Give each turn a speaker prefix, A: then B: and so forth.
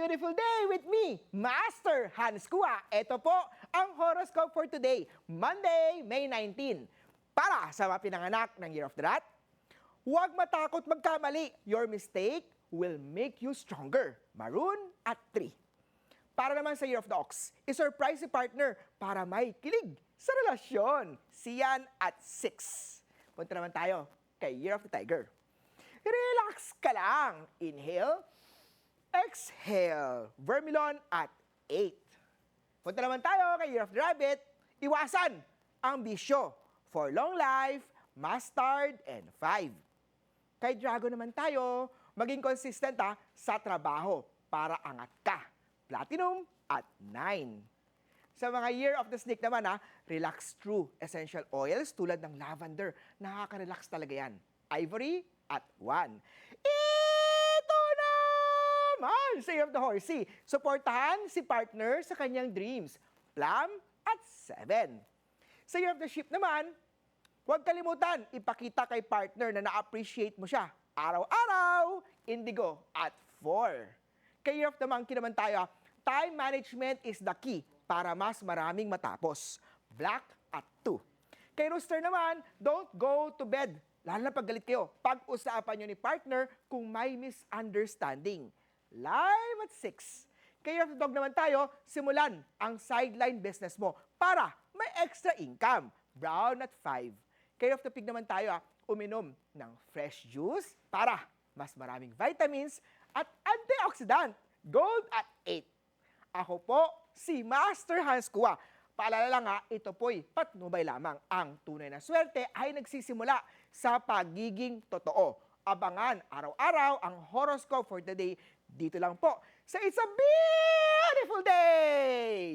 A: beautiful day with me, Master Hans Kua. Ito po ang horoscope for today, Monday, May 19. Para sa mga pinanganak ng Year of the Rat, huwag matakot magkamali. Your mistake will make you stronger. Maroon at 3. Para naman sa Year of the Ox, isurprise si partner para may kilig sa relasyon. Siyan at 6. Punta naman tayo kay Year of the Tiger. Relax ka lang. Inhale. Exhale. Vermilon at 8. Punta naman tayo kay Year of the Rabbit. Iwasan ang bisyo. For long life, mustard, and 5. Kay Dragon naman tayo, maging consistent sa trabaho para angat ka. Platinum at 9. Sa mga Year of the Snake naman, relax through essential oils tulad ng lavender. Nakaka-relax talaga yan. Ivory at 1. Ito naman sa Year of the Horsey. Suportahan si partner sa kanyang dreams. Plum at 7. Sa Year of the Sheep naman, huwag kalimutan ipakita kay partner na na-appreciate mo siya. Araw-araw, indigo at 4. Kay Year of the Monkey naman tayo, time management is the key para mas maraming matapos. Black at 2. Kay Rooster naman, don't go to bed. Lalo na pag galit kayo, pag-usapan nyo ni partner kung may misunderstanding. Live at 6. Kay Year of the Dog naman tayo, simulan ang sideline business mo para may extra income. Brown at 5. Kay Year of the Pig naman tayo, uminom ng fresh juice para mas maraming vitamins at antioxidant. Gold at 8. Ako po, si Master Hans Kua. Paalala lang ito po'y patnubay lamang. Ang tunay na swerte ay nagsisimula sa pagiging totoo. Abangan araw-araw ang horoscope for today dito lang po sa It's a Beautiful Day!